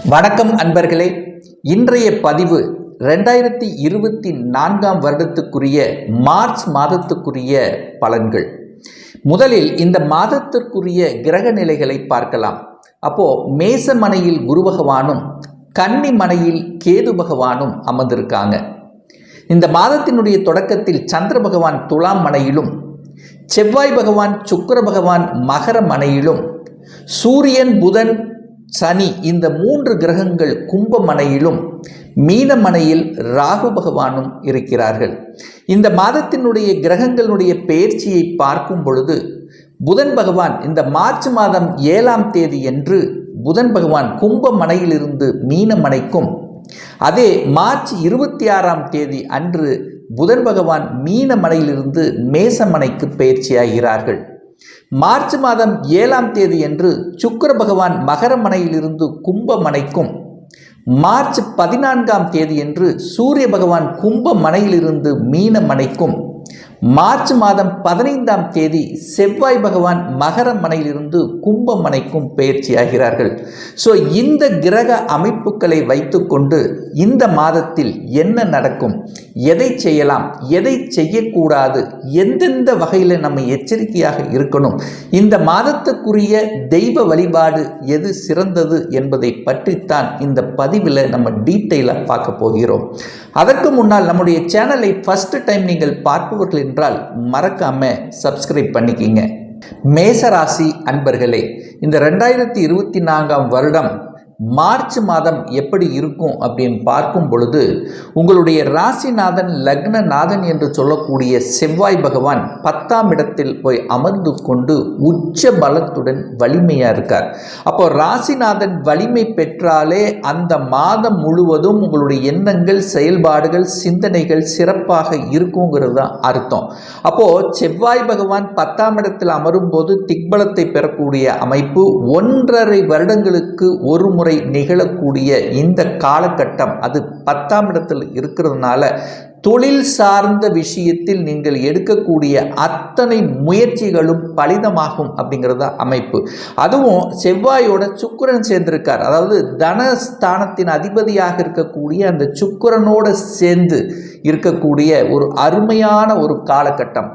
வணக்கம் அன்பர்களே. இன்றைய பதிவு 2024 வருடத்துக்குரிய மார்ச் மாதத்துக்குரிய பலன்கள். முதலில் இந்த மாதத்திற்குரிய கிரக நிலைகளை பார்க்கலாம். அப்போ மேசமனையில் குரு பகவானும் கன்னி மனையில் கேது பகவானும் அமர்ந்திருக்காங்க. இந்த மாதத்தினுடைய தொடக்கத்தில் சந்திர பகவான் துலாம் மனையிலும், செவ்வாய் பகவான் சுக்கிர பகவான் மகர மனையிலும், சூரியன் புதன் சனி இந்த 3 கிரகங்கள் கும்பமனையிலும், மீனமனையில் ராகு பகவானும் இருக்கிறார்கள். இந்த மாதத்தினுடைய கிரகங்களுடைய பெயர்ச்சியை பார்க்கும் பொழுது புதன் பகவான் இந்த மார்ச் மாதம் 7ஆம் தேதி என்று புதன் பகவான் கும்பமனையிலிருந்து மீனமனைக்கும், அதே மார்ச் 26ஆம் தேதி அன்று புதன் பகவான் மீனமனையிலிருந்து மேசமனைக்கு பெயர்ச்சியாகிறார்கள். மார்ச் மாதம் 7ஆம் தேதி என்று சுக்கிர பகவான் மகர மனையிலிருந்து கும்பமனைக்கும், மார்ச் 14ஆம் தேதி என்று சூரிய பகவான் கும்ப மனையிலிருந்து மீனமனைக்கும், மார்ச் மாதம் 15ஆம் தேதி செவ்வாய் பகவான் மகர மனையிலிருந்து கும்பமனைக்கும் பெயர்ச்சியாகிறார்கள். ஸோ இந்த கிரக அமைப்புகளை வைத்துக்கொண்டு இந்த மாதத்தில் என்ன நடக்கும், எதை செய்யலாம், எதை செய்யக்கூடாது, எந்தெந்த வகையில் நம்ம எச்சரிக்கையாக இருக்கணும், இந்த மாதத்துக்குரிய தெய்வ வழிபாடு எது சிறந்தது என்பதை பற்றித்தான் இந்த பதிவில் நம்ம டீட்டெயிலாக பார்க்க போகிறோம். அதற்கு முன்னால் நம்முடைய சேனலை ஃபர்ஸ்ட் டைம் நீங்கள் பார்ப்பவர்கள் என்றால் மறக்காம சப்ஸ்கிரைப் பண்ணிக்கிங்க. மேசராசி அன்பர்களே, இந்த 2024 வருடம் மார்ச் மாதம் எப்படி இருக்கும் அப்படின்னு பார்க்கும் பொழுது உங்களுடைய ராசிநாதன் லக்னநாதன் என்று சொல்லக்கூடிய செவ்வாய் பகவான் 10ஆம் இடத்தில் போய் அமர்ந்து கொண்டு உச்ச பலத்துடன் வலிமையாக இருக்கார். அப்போ ராசிநாதன் வலிமை பெற்றாலே அந்த மாதம் முழுவதும் உங்களுடைய எண்ணங்கள், செயல்பாடுகள், சிந்தனைகள் சிறப்பாக இருக்குங்கிறது தான் அர்த்தம். அப்போது செவ்வாய் பகவான் 10ஆம் இடத்தில் அமரும் போது திக்பலத்தை பெறக்கூடிய அமைப்பு 1.5 வருடங்களுக்கு ஒரு முறை நிகழக்கூடிய இந்த காலகட்டம் அது 10ஆம் இடத்தில் இருக்கிறதுனால தொழில் சார்ந்த விஷயத்தில் நீங்கள் எடுக்கக்கூடிய அத்தனை முயற்சிகளும் பலிதமாகும் அப்படிங்கிறத அமைப்பு. அதுவும் செவ்வாயோட சுக்கிரன் சேர்ந்திருக்கார். அதாவது தனஸ்தானத்தின் அதிபதியாக இருக்கக்கூடிய அந்த சுக்கிரனோடு சேர்ந்து இருக்கக்கூடிய ஒரு அருமையான ஒரு காலகட்டம்.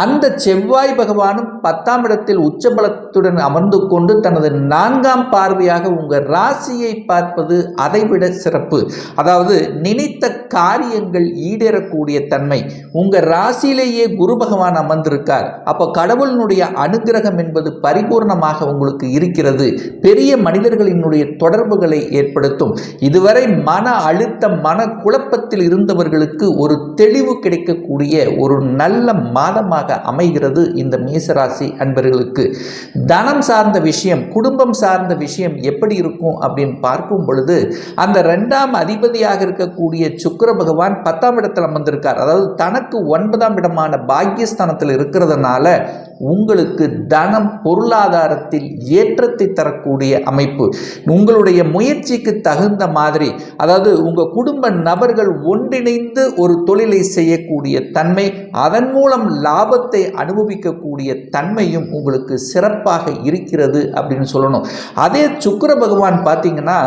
அந்த செவ்வாய் பகவானும் 10ஆம் இடத்தில் உச்சபலத்துடன் அமர்ந்து கொண்டு தனது 4ஆம் பார்வையாக உங்கள் ராசியை பார்ப்பது அதைவிட சிறப்பு. அதாவது நினைத்த காரியங்கள் ஈடேறக்கூடிய தன்மை. உங்கள் ராசியிலேயே குரு பகவான் அமர்ந்திருக்கார். அப்போ கடவுளினுடைய அனுகிரகம் என்பது பரிபூர்ணமாக உங்களுக்கு இருக்கிறது. பெரிய மனிதர்களினுடைய தொடர்புகளை ஏற்படுத்தும். இதுவரை மன அழுத்தம், மன குழப்பத்தில் இருந்தவர்களுக்கு ஒரு தெளிவு கிடைக்கக்கூடிய ஒரு நல்ல மாதமாக அமைகிறது இந்த மேசராசி அன்பர்களுக்கு. தனம் சார்ந்த விஷயம், குடும்பம் சார்ந்த விஷயம் எப்படி இருக்கும் அப்படின்னு பார்க்கும் பொழுது அந்த 2ஆம் அதிபதியாக இருக்கக்கூடிய சுக்கிர பகவான் 10ஆம் இடத்தில் அமர்ந்திருக்கார். அதாவது தனக்கு 9ஆம் இடமான பாக்கியஸ்தானத்தில் இருக்கிறதுனால உங்களுக்கு தனம், பொருளாதாரத்தில் ஏற்றத்தை தரக்கூடிய அமைப்பு. உங்களுடைய முயற்சிக்கு தகுந்த மாதிரி, அதாவது உங்கள் குடும்ப நபர்கள் ஒன்றிணைந்து ஒரு தொழிலை செய்யக்கூடிய தன்மை, அதன் மூலம் லாபத்தை அனுபவிக்கக்கூடிய தன்மையும் உங்களுக்கு சிறப்பாக இருக்கிறது அப்படின்னு சொல்லணும். அதே சுக்கிர பகவான் பார்த்தீங்கன்னா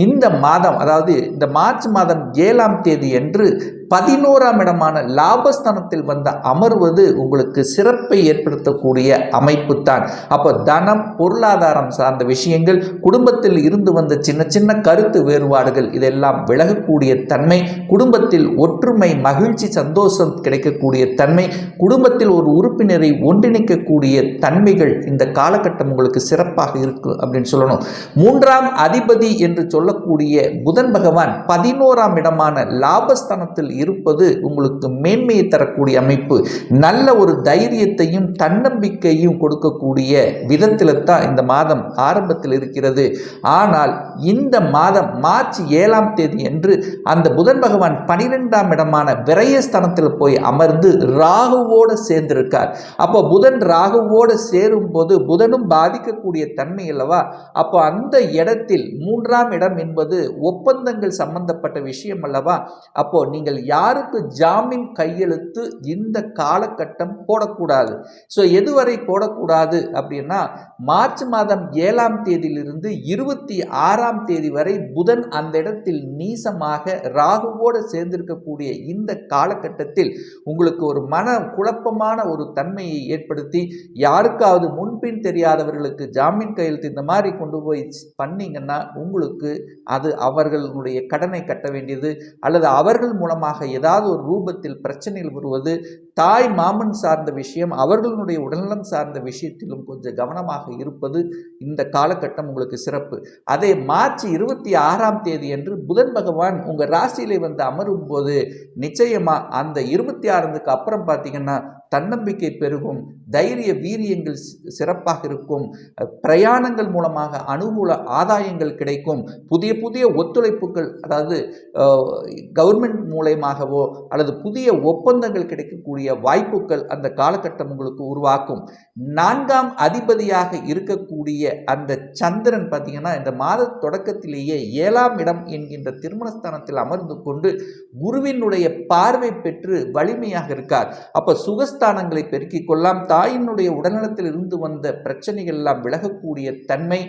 இந்த மாதம், அதாவது இந்த மார்ச் மாதம் 7ஆம் தேதி என்று 11ஆம் இடமான லாபஸ்தானத்தில் வந்த அமர்வது உங்களுக்கு சிறப்பை ஏற்படுத்தக்கூடிய அமைப்பு தான். அப்போ தனம், பொருளாதாரம் சார்ந்த விஷயங்கள், குடும்பத்தில் இருந்து வந்த சின்ன சின்ன கருத்து வேறுபாடுகள் இதெல்லாம் விலகக்கூடிய தன்மை, குடும்பத்தில் ஒற்றுமை, மகிழ்ச்சி, சந்தோஷம் கிடைக்கக்கூடிய தன்மை, குடும்பத்தில் ஒரு உறுப்பினரை ஒன்றிணைக்கக்கூடிய தன்மைகள் இந்த காலகட்டம் உங்களுக்கு சிறப்பாக இருக்கும் அப்படின்னு சொல்லணும். 3ஆம் அதிபதி என்று சொல்லக்கூடிய புதன் பகவான் 11ஆம் இடமான லாபஸ்தானத்தில் இருப்பது உங்களுக்கு மேன்மையை தரக்கூடிய அமைப்பு. நல்ல ஒரு தைரியத்தையும் தன்னம்பிக்கையும் கொடுக்கக்கூடிய விதத்தில் தான் இந்த மாதம் ஆரம்பத்தில் இருக்கிறது. ஆனால் இந்த மாதம் மார்ச் 7ஆம் தேதி என்று அந்த புதன் பகவான் 12ஆம் இடமான விரயஸ்தானத்தில் போய் அமர்ந்து ராகுவோடு சேர்ந்திருக்கார். அப்போ புதன் ராகுவோடு சேரும் போது புதனும் பாதிக்கக்கூடிய தன்மை அல்லவா. அப்போ அந்த இடத்தில் 3ஆம் இடம் என்பது ஒப்பந்தங்கள் சம்பந்தப்பட்ட விஷயம் அல்லவா. அப்போ நீங்கள் யாருக்கு ஜாமீன் கையெழுத்து இந்த காலகட்டம் போடக்கூடாது. ஸோ எதுவரை போடக்கூடாது அப்படின்னா மார்ச் மாதம் 7ஆம் தேதியிலிருந்து 26ஆம் தேதி வரை புதன் அந்த இடத்தில் நீசமாக ராகுவோடு சேர்ந்திருக்கக்கூடிய இந்த காலகட்டத்தில் உங்களுக்கு ஒரு மன குழப்பமான ஒரு தன்மையை ஏற்படுத்தி யாருக்காவது முன்பின் தெரியாதவர்களுக்கு ஜாமீன் கையெழுத்து இந்த மாதிரி கொண்டு போய் பண்ணீங்கன்னா உங்களுக்கு அது அவர்களுடைய கடனை கட்ட வேண்டியது அல்லது அவர்கள் மூலமாக ஏதாவது ஒரு ரூபத்தில் பிரச்சனைகள் வருவது, தாய் மாமன் சார்ந்த விஷயம், அவர்களுடைய உடல்நலம் சார்ந்த விஷயத்திலும் கொஞ்சம் கவனமாக இருப்பது இந்த காலகட்டம் உங்களுக்கு சிறப்பு. அதே மார்ச் 26ஆம் தேதி அன்று புதன் பகவான் உங்கள் ராசியிலே வந்து அமரும் போது நிச்சயமா அந்த 26க்கு அப்புறம் பார்த்தீங்கன்னா தன்னம்பிக்கை பெருகும், தைரிய வீரியங்கள் சிறப்பாக இருக்கும், பிரயாணங்கள் மூலமாக அனுகூல ஆதாயங்கள் கிடைக்கும், புதிய புதிய ஒத்துழைப்புகள் அதாவது கவர்மெண்ட் மூலமாகவோ அல்லது புதிய ஒப்பந்தங்கள் கிடைக்கக்கூடிய வாய்ப்புகள் அந்த காலகட்டம் உங்களுக்கு உருவாக்கும். 4ஆம் அதிபதியாக இருக்கக்கூடிய அந்த சந்திரன் பார்த்தீங்கன்னா இந்த மாத தொடக்கத்திலேயே 7ஆம் இடம் என்கின்ற திருமணஸ்தானத்தில் அமர்ந்து கொண்டு குருவினுடைய பார்வை பெற்று வலிமையாக இருக்கார். அப்ப சுகஸ்தானங்களை பெருக்கிக் கொள்ளலாம். தாயினுடைய உடல்நலத்தில் இருந்து வந்த பிரச்சனைகள் எல்லாம் விலகக்கூடிய தன்மை.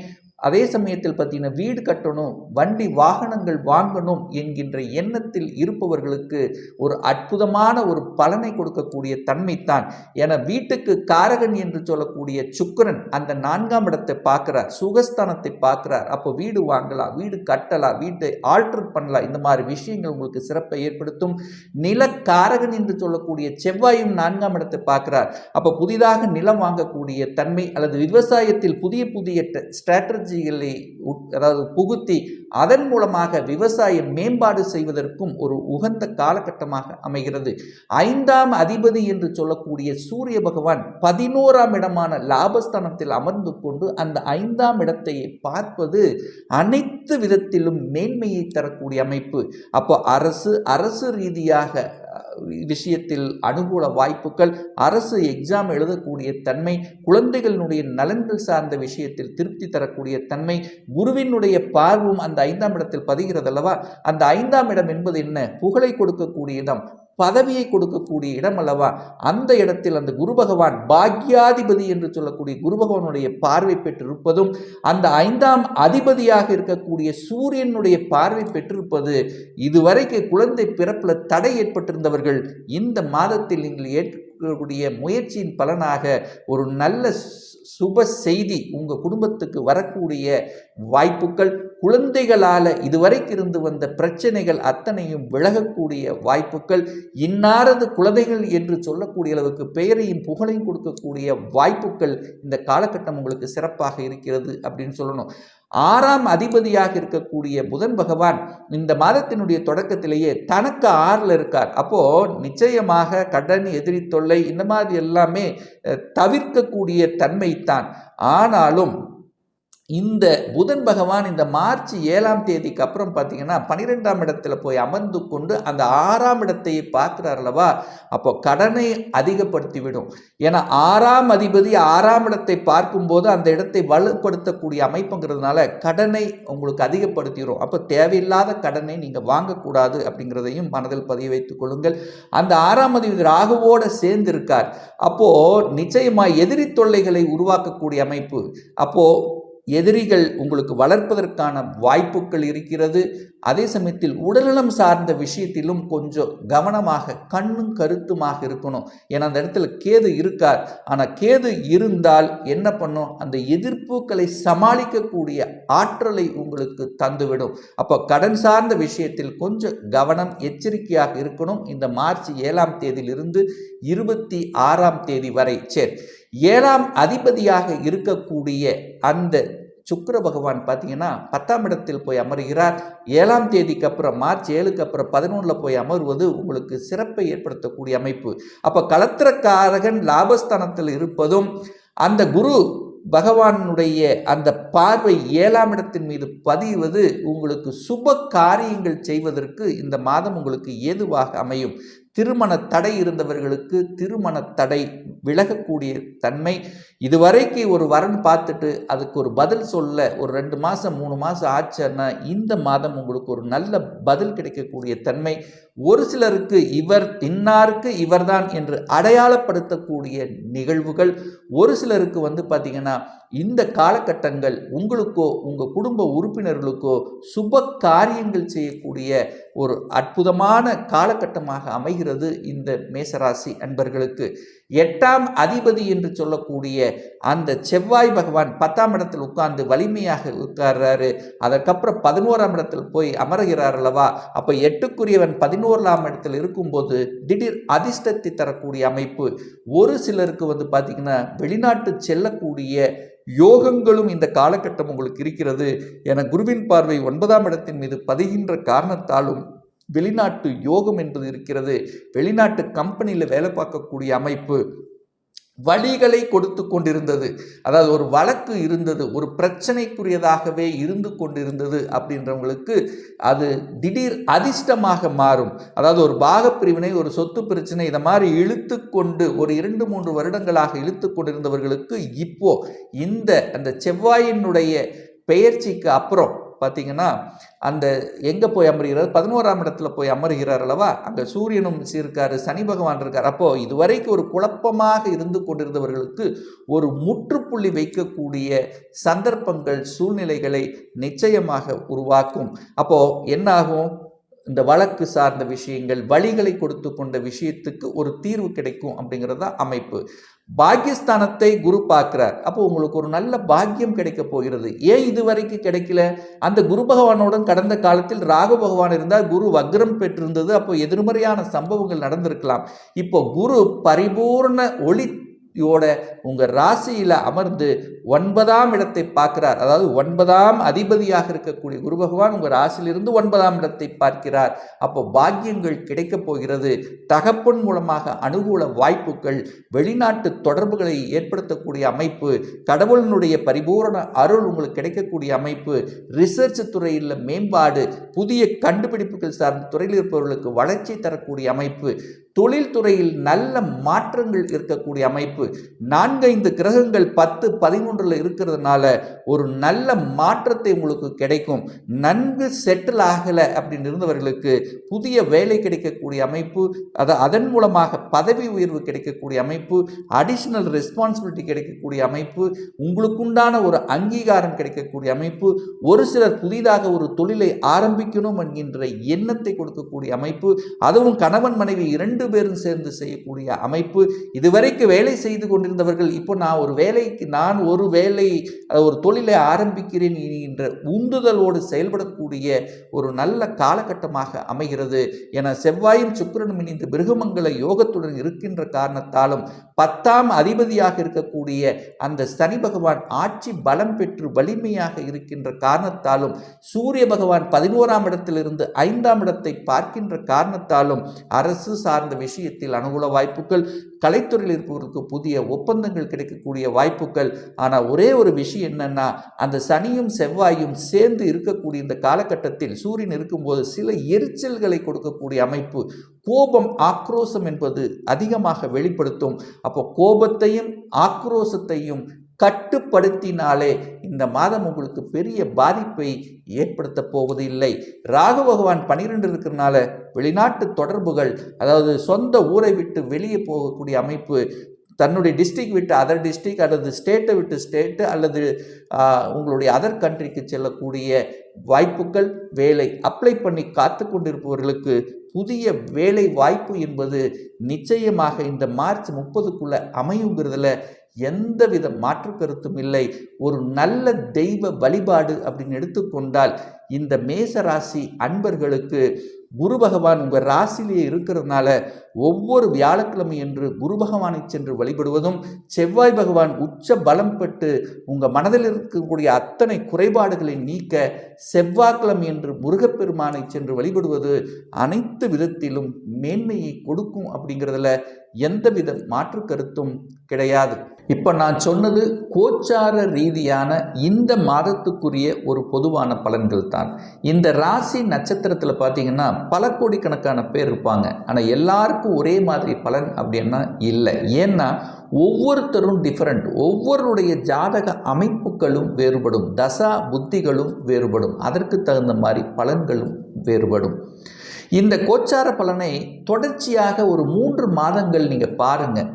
அதே சமயத்தில் பார்த்தீங்கன்னா வீடு கட்டணும், வண்டி வாகனங்கள் வாங்கணும் என்கின்ற எண்ணத்தில் இருப்பவர்களுக்கு ஒரு அற்புதமான ஒரு பலனை கொடுக்கக்கூடிய தன்மைத்தான். என வீட்டுக்கு காரகன் என்று சொல்லக்கூடிய சுக்கிரன் அந்த 4ஆம் இடத்தை பார்க்கிறார், சுகஸ்தானத்தை பார்க்கிறார். அப்போ வீடு வாங்கலாம், வீடு கட்டலாம், வீட்டை ஆல்டர் பண்ணலாம். இந்த மாதிரி விஷயங்கள் உங்களுக்கு சிறப்பை ஏற்படுத்தும். நிலக்காரகன் என்று சொல்லக்கூடிய செவ்வாயும் 4ஆம் இடத்தை பார்க்கிறார். அப்போ புதிதாக நிலம் வாங்கக்கூடிய தன்மை அல்லது விவசாயத்தில் புதிய புதிய ஸ்ட்ராட்டஜி அதாவது புகுத்தி அதன் மூலமாக விவசாய மேம்பாடு செய்வதற்கும் ஒரு உகந்த காலகட்டமாக அமைகிறது. 5ஆம் அதிபதி என்று சொல்லக்கூடிய சூரிய பகவான் 11ஆம் இடமான லாபஸ்தானத்தில் அமர்ந்து கொண்டு அந்த 5ஆம் இடத்தை பார்ப்பது அனைத்து விதத்திலும் மேன்மையை தரக்கூடிய அமைப்பு. அப்போ அரசு ரீதியாக விஷயத்தில் அனுகூல வாய்ப்புகள், அரசு எக்ஸாம் எழுதக்கூடிய தன்மை, குழந்தைகளுடைய நலன்கள் சார்ந்த விஷயத்தில் திருப்தி தரக்கூடிய தன்மை, குருவினுடைய பார்வும் அந்த 5ஆம் இடத்தில் பதிகிறது அல்லவா. அந்த 5ஆம் இடம் என்பது என்ன? புகழை கொடுக்கக்கூடிய இடம், பதவியை கொடுக்கக்கூடிய இடம் அல்லவா. அந்த இடத்தில் அந்த குரு பகவான் பாக்யாதிபதி என்று சொல்லக்கூடிய குரு பகவானுடைய பார்வை பெற்றிருப்பதும் அந்த 5ஆம் அதிபதியாக இருக்கக்கூடிய சூரியனுடைய பார்வை பெற்றிருப்பது இதுவரைக்கு குழந்தை பிறப்பில் தடை ஏற்பட்டிருந்தவர்கள் இந்த மாதத்தில் நீங்கள் ஏற்கக்கூடிய முயற்சியின் பலனாக ஒரு நல்ல சுப செய்தி உங்கள் குடும்பத்துக்கு வரக்கூடிய வாய்ப்புகள், குழந்தைகளால் இதுவரைக்கு இருந்து வந்த பிரச்சனைகள் அத்தனையும் விலகக்கூடிய வாய்ப்புகள், இன்னாரது குழந்தைகள் என்று சொல்லக்கூடிய அளவுக்கு பெயரையும் புகழையும் கொடுக்கக்கூடிய வாய்ப்புகள் இந்த காலகட்டம் உங்களுக்கு சிறப்பாக இருக்கிறது அப்படின்னு சொல்லணும். 6ஆம் அதிபதியாக இருக்கக்கூடிய புதன் பகவான் இந்த மாதத்தினுடைய தொடக்கத்திலேயே தனக்கு 6ல் இருக்கார். அப்போ நிச்சயமாக கடன், எதிரி தொல்லை இந்த மாதிரி எல்லாமே தவிர்க்கக்கூடிய தன்மைத்தான். ஆனாலும் இந்த புதன் பகவான் இந்த மார்ச் 7ஆம் தேதிக்கு அப்புறம் பார்த்தீங்கன்னா 12ஆம் இடத்துல போய் அமர்ந்து கொண்டு அந்த 6ஆம் இடத்தை பார்க்கிறார் அல்லவா. அப்போ கடனை அதிகப்படுத்திவிடும். ஏன்னா 6ஆம் அதிபதி 6ஆம் இடத்தை பார்க்கும்போது அந்த இடத்தை வலுப்படுத்தக்கூடிய அமைப்புங்கிறதுனால கடனை உங்களுக்கு அதிகப்படுத்திடும். அப்போ தேவையில்லாத கடனை நீங்கள் வாங்கக்கூடாது அப்படிங்கிறதையும் மனதில் பதிய வைத்துக் கொள்ளுங்கள். அந்த 6ஆம் அதிபதி ராகுவோடு சேர்ந்து இருக்கார். அப்போ நிச்சயமாக எதிரி தொல்லைகளை உருவாக்கக்கூடிய அமைப்பு. அப்போ எதிரிகள் உங்களுக்கு வளர்ப்பதற்கான வாய்ப்புகள் இருக்கிறது. அதே சமயத்தில் உடல்நலம் சார்ந்த விஷயத்திலும் கொஞ்சம் கவனமாக கண்ணும் கருத்துமாக இருக்கணும். ஏன்னா அந்த இடத்துல கேது இருக்கார். ஆனால் கேது இருந்தால் என்ன பண்ணும்? அந்த எதிர்ப்புகளை சமாளிக்கக்கூடிய ஆற்றலை உங்களுக்கு தந்துவிடும். அப்போ கடன் சார்ந்த விஷயத்தில் கொஞ்சம் கவனம், எச்சரிக்கையாக இருக்கணும். இந்த மார்ச் 7ஆம் தேதியிலிருந்து 26ஆம் தேதி வரை. சரி, 7ஆம் அதிபதியாக இருக்கக்கூடிய அந்த சுக்கிர பகவான் பார்த்தீங்கன்னா 10ஆம் இடத்தில் போய் அமர்கிறார். 7ஆம் தேதிக்கு அப்புறம் மார்ச் 7க்கு அப்புறம் 11ல் போய் அமர்வது உங்களுக்கு சிறப்பை ஏற்படுத்தக்கூடிய அமைப்பு. அப்போ களத்திரக்காரகன் லாபஸ்தானத்தில் இருப்பதும் அந்த குரு பகவானுடைய அந்த பார்வை 7ஆம் இடத்தின் மீது பதிவது உங்களுக்கு சுப காரியங்கள் செய்வதற்கு இந்த மாதம் உங்களுக்கு ஏதுவாக அமையும். திருமண தடை இருந்தவர்களுக்கு திருமண தடை விலகக்கூடிய தன்மை, இதுவரைக்கு ஒரு வரன் பார்த்துட்டு அதுக்கு ஒரு பதில் சொல்ல ஒரு 2 மாதம் 3 மாதம் ஆச்சுன்னா இந்த மாதம் உங்களுக்கு ஒரு நல்ல பதில் கிடைக்கக்கூடிய தன்மை. ஒரு சிலருக்கு இன்னாருக்கு இவர்தான் என்று அடையாளப்படுத்தக்கூடிய நிகழ்வுகள், ஒரு சிலருக்கு பார்த்தீங்கன்னா இந்த காலகட்டங்கள் உங்களுக்கோ உங்கள் குடும்ப உறுப்பினர்களுக்கோ சுப காரியங்கள் செய்யக்கூடிய ஒரு அற்புதமான காலகட்டமாக அமைகிறது இந்த மேசராசி அன்பர்களுக்கு. 8ஆம் அதிபதி என்று சொல்லக்கூடிய அந்த செவ்வாய் பகவான் 10ஆம் இடத்தில் உட்கார்ந்து வலிமையாக உட்கார்றாரு. அதற்கப்புறம் 11ஆம் இடத்தில் போய் அமர்கிறார் அல்லவா. அப்போ 8க்குரியவன் 11ஆம் இடத்தில் இருக்கும்போது திடீர் அதிர்ஷ்டத்தை தரக்கூடிய அமைப்பு. ஒரு சிலருக்கு பார்த்தீங்கன்னா வெளிநாட்டு செல்லக்கூடிய யோகங்களும் இந்த காலகட்டம் உங்களுக்கு இருக்கிறது. என குருவின் பார்வை 9ஆம் இடத்தின் மீது பதிகின்ற காரணத்தாலும் வெளிநாட்டு யோகம் என்பது இருக்கிறது. வெளிநாட்டு கம்பெனியில் வேலை பார்க்கக்கூடிய அமைப்பு. வழிகளை கொடுத்து கொண்டிருந்தது, அதாவது ஒரு வழக்கு இருந்தது, ஒரு பிரச்சனைக்குரியதாகவே இருந்து கொண்டிருந்தது அப்படின்றவங்களுக்கு அது திடீர் அதிர்ஷ்டமாக மாறும். அதாவது ஒரு பாகப்பிரிவினை, ஒரு சொத்து பிரச்சனை, இதை மாதிரி இழுத்து கொண்டு ஒரு 2-3 வருடங்களாக இழுத்து கொண்டிருந்தவர்களுக்கு இப்போ அந்த செவ்வாயினுடைய பெயர்ச்சிக்கு அப்புறம் பார்த்தீங்கன்னா அந்த எங்கே போய் அமர்கிறார், 11ஆம் இடத்துல போய் அமர்கிறார் அல்லவா. அங்கே சூரியனும் இருக்காரு, சனி பகவான் இருக்கார். அப்போது இதுவரைக்கும் ஒரு குழப்பமாக இருந்து கொண்டிருந்தவர்களுக்கு ஒரு முற்றுப்புள்ளி வைக்கக்கூடிய சந்தர்ப்பங்கள், சூழ்நிலைகளை நிச்சயமாக உருவாக்கும். அப்போது என்னாகும், இந்த வழக்கு சார்ந்த விஷயங்கள், வழிகளை கொடுத்து கொண்ட விஷயத்துக்கு ஒரு தீர்வு கிடைக்கும் அப்படிங்கிறது தான் அமைப்பு. பாக்கியஸ்தானத்தை குரு பார்க்கிறார். அப்போ உங்களுக்கு ஒரு நல்ல பாக்கியம் கிடைக்க போகிறது. ஏன் இதுவரைக்கும் கிடைக்கல? அந்த குரு பகவானுடன் கடந்த காலத்தில் ராகு பகவான் இருந்தால் குரு வக்ரம் பெற்றிருந்தது. அப்போ எதிர்மறையான சம்பவங்கள் நடந்திருக்கலாம். இப்போ குரு பரிபூர்ண ஒளியோட உங்கள் ராசியில் அமர்ந்து 9ஆம் இடத்தை பார்க்கிறார். அதாவது 9ஆம் அதிபதியாக இருக்கக்கூடிய குரு பகவான் உங்கள் ராசியிலிருந்து 9ஆம் இடத்தை பார்க்கிறார். அப்போ பாக்கியங்கள் கிடைக்கப் போகிறது. தகப்பன் மூலமாக அனுகூல வாய்ப்புகள், வெளிநாட்டு தொடர்புகளை ஏற்படுத்தக்கூடிய அமைப்பு, கடவுளினுடைய பரிபூரண அருள் உங்களுக்கு கிடைக்கக்கூடிய அமைப்பு, ரிசர்ச் துறையில் மேம்பாடு, புதிய கண்டுபிடிப்புகள் சார்ந்த துறையில் இருப்பவர்களுக்கு வளர்ச்சி தரக்கூடிய அமைப்பு, தொழில் துறையில் நல்ல மாற்றங்கள் இருக்கக்கூடிய அமைப்பு. 4-5 கிரகங்கள் 10-11 இருக்கிறதுனால ஒரு நல்ல மாற்றத்தை உங்களுக்கு கிடைக்கும். நன்கு செட்டில் ஆகலை அப்படின்னு இருந்தவர்களுக்கு புதிய வேலை கிடைக்கக்கூடிய அமைப்பு, அதன் மூலமாக பதவி உயர்வு கிடைக்கக்கூடிய அமைப்பு, அடிஷனல் ரெஸ்பான்சிபிலிட்டி கிடைக்கக்கூடிய அமைப்பு, உங்களுக்குண்டான ஒரு அங்கீகாரம் கிடைக்கக்கூடிய அமைப்பு, ஒரு சிலர் புதிதாக ஒரு தொழிலை ஆரம்பிக்கணும் என்கின்ற எண்ணத்தை கொடுக்கக்கூடிய அமைப்பு, அதுவும் கணவன் மனைவி 2 பேரும் சேர்ந்து செய்யக்கூடிய அமைப்பு. இதுவரைக்கு வேலை செய்து கொண்டிருந்தவர்கள் இப்போ நான் ஒரு தொழிலை ஆரம்பிக்கிறேன் என்ற உந்துதலோடு செயல்படக்கூடிய ஒரு நல்ல காலகட்டமாக அமைகிறது. என செவ்வாயும் சுக்கிரனும் இணைந்து பிருகமங்கல யோகத்துடன் இருக்கின்ற காரணத்தாலும் 10ஆம் அதிபதியாக இருக்கக்கூடிய அந்த சனி பகவான் ஆட்சி பலம் பெற்று வலிமையாக இருக்கின்ற காரணத்தாலும், சூரிய பகவான் 11ஆம் இடத்திலிருந்து 5ஆம் இடத்தை பார்க்கின்ற காரணத்தாலும் அரசு சார்ந்த விஷயத்தில் அனுகூல வாய்ப்புகள், கலைத்துறையில் இருப்பவர்களுக்கு புதிய ஒப்பந்தங்கள் கிடைக்கக்கூடிய வாய்ப்புகள். ஆனால் ஒரே ஒரு விஷயம் என்னன்னா, அந்த சனியும் செவ்வாயும் சேர்ந்து இருக்கக்கூடிய இந்த காலகட்டத்தில் சூரியன் இருக்கும்போது சில எரிச்சல்களை கொடுக்கக்கூடிய அமைப்பு, கோபம் ஆக்ரோஷம் என்பது அதிகமாக வெளிப்படுத்தும். அப்போ கோபத்தையும் ஆக்ரோஷத்தையும் கட்டுப்படுத்தினாலே இந்த மாதம் உங்களுக்கு பெரிய பாதிப்பை ஏற்படுத்த போவது இல்லை. ராகு பகவான் 12 இருக்கிறதுனால வெளிநாட்டு தொடர்புகள், அதாவது சொந்த ஊரை விட்டு வெளியே போகக்கூடிய அமைப்பு, தன்னுடைய டிஸ்ட்ரிக்ட் விட்டு அதர் டிஸ்ட்ரிக்ட் அல்லது ஸ்டேட்டை விட்டு ஸ்டேட்டு அல்லது உங்களுடைய அதர் கண்ட்ரிக்கு செல்லக்கூடிய வாய்ப்புகள், வேலை அப்ளை பண்ணி காத்து கொண்டிருப்பவர்களுக்கு புதிய வேலை வாய்ப்பு என்பது நிச்சயமாக இந்த மார்ச் 30க்குள்ள அமையுங்கிறதுல எந்தவித மாற்று கருத்தும் இல்லை. ஒரு நல்ல தெய்வ வழிபாடு அப்படின்னு எடுத்துக்கொண்டால் இந்த மேச ராசி அன்பர்களுக்கு குரு பகவான் உங்கள் ராசியிலேயே இருக்கிறதுனால ஒவ்வொரு வியாழக்கிழமை என்று குரு பகவானை சென்று வழிபடுவதும், செவ்வாய் பகவான் உச்ச பலம் பெற்று உங்கள் மனதில் இருக்கக்கூடிய அத்தனை குறைபாடுகளை நீக்க செவ்வாய்க்கிழமை என்று முருகப்பெருமானை சென்று வழிபடுவது அனைத்து விதத்திலும் மேன்மையை கொடுக்கும் அப்படிங்கிறதுல எந்தவித மாற்று கருத்தும் கிடையாது. இப்போ நான் சொன்னது கோச்சார ரீதியான இந்த மாதத்துக்குரிய ஒரு பொதுவான பலன்கள் தான். இந்த ராசி நட்சத்திரத்தில் பார்த்தீங்கன்னா பல கோடிக்கணக்கான பேர் இருப்பாங்க. ஆனால் எல்லாருக்கும் ஒரே மாதிரி பலன் அப்படின்னா இல்லை. ஏன்னா ஒவ்வொருத்தரும் டிஃப்ரெண்ட். ஒவ்வொருடைய ஜாதக அமைப்புகளும் வேறுபடும், தசா புத்திகளும் வேறுபடும், அதற்கு தகுந்த மாதிரி பலன்களும் வேறுபடும். இந்த கோச்சார பலனை தொடர்ச்சியாக ஒரு 3 மாதங்கள் நீங்கள் பாருங்கள்.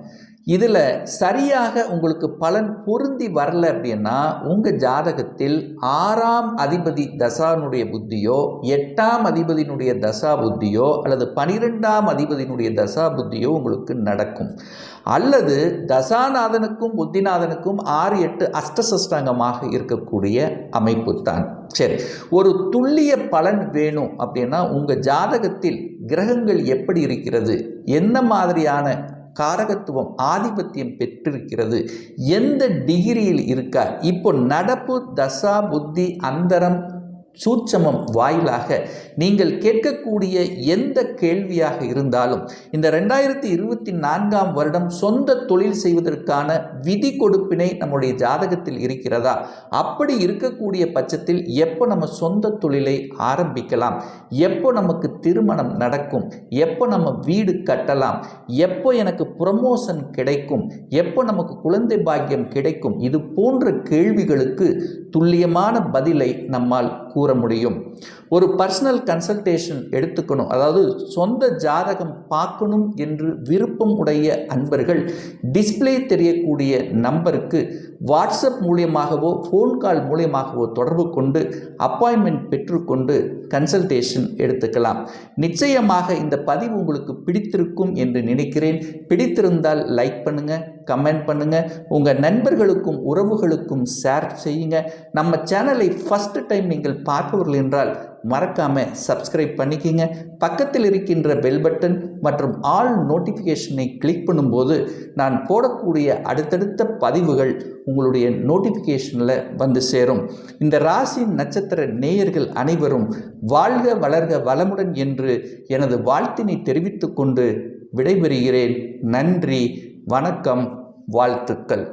இதில் சரியாக உங்களுக்கு பலன் பொருந்தி வரல அப்படின்னா உங்கள் ஜாதகத்தில் 6ஆம் அதிபதி தசானுடைய புத்தியோ, 8ஆம் அதிபதியினுடைய தசா புத்தியோ அல்லது 12ஆம் அதிபதியினுடைய தசா புத்தியோ உங்களுக்கு நடக்கும். அல்லது தசாநாதனுக்கும் புத்திநாதனுக்கும் 6, 8 அஷ்டசஷ்டாங்கமாக இருக்கக்கூடிய அமைப்பு தான். சரி, ஒரு துல்லிய பலன் வேணும் அப்படின்னா உங்கள் ஜாதகத்தில் கிரகங்கள் எப்படி இருக்கிறது, என்ன மாதிரியான காரகத்துவம் ஆதிபத்தியம் பெற்றிருக்கிறது, எந்த டிகிரியில் இருக்கார், இப்போ நடப்பு தசா புத்தி அந்தரம் சூட்சமம் வாயிலாக நீங்கள் கேட்கக்கூடிய எந்த கேள்வியாக இருந்தாலும் இந்த 2024ஆம் வருடம் சொந்த தொழில் செய்வதற்கான விதி கொடுப்பினை நம்முடைய ஜாதகத்தில் இருக்கிறதா, அப்படி இருக்கக்கூடிய பட்சத்தில் எப்போ நம்ம சொந்த தொழிலை ஆரம்பிக்கலாம், எப்போ நமக்கு திருமணம் நடக்கும், எப்போ நம்ம வீடு கட்டலாம், எப்போ எனக்கு ப்ரமோஷன் கிடைக்கும், எப்போ நமக்கு குழந்தை பாக்கியம் கிடைக்கும், இது போன்ற கேள்விகளுக்கு துல்லியமான பதிலை நம்மால் கூற முடியும். ஒரு பர்சனல் கன்சல்டேஷன் எடுத்துக்கணும், அதாவது சொந்த ஜாதகம் பார்க்கணும் என்று விருப்பம் உடைய அன்பர்கள் டிஸ்பிளே தெரியக்கூடிய நம்பருக்கு வாட்ஸ்அப் மூலியமாகவோ ஃபோன் கால் மூலியமாகவோ தொடர்பு கொண்டு அப்பாயின்மெண்ட் பெற்றுக்கொண்டு கன்சல்டேஷன் எடுத்துக்கலாம். நிச்சயமாக இந்த பதிவு உங்களுக்கு பிடித்திருக்கும் என்று நினைக்கிறேன். பிடித்திருந்தால் லைக் பண்ணுங்கள், கமெண்ட் பண்ணுங்கள், உங்கள் நண்பர்களுக்கும் உறவுகளுக்கும் ஷேர் செய்யுங்க. நம்ம சேனலை ஃபஸ்ட்டு டைம் நீங்கள் பார்ப்பவர்கள் என்றால் மறக்காமல் சப்ஸ்கிரைப் பண்ணிக்கிங்க. பக்கத்தில் இருக்கின்ற பெல் பட்டன் மற்றும் ஆல் நோட்டிஃபிகேஷனை கிளிக் பண்ணும்போது நான் போடக்கூடிய அடுத்தடுத்த பதிவுகள் உங்களுடைய நோட்டிஃபிகேஷனில் வந்து சேரும். இந்த ராசி நட்சத்திர நேயர்கள் அனைவரும் வாழ்க வளர்க வளமுடன் என்று எனது வாழ்த்தினை தெரிவித்துக் கொண்டு விடைபெறுகிறேன். நன்றி, வணக்கம், வாழ்த்துக்கள்.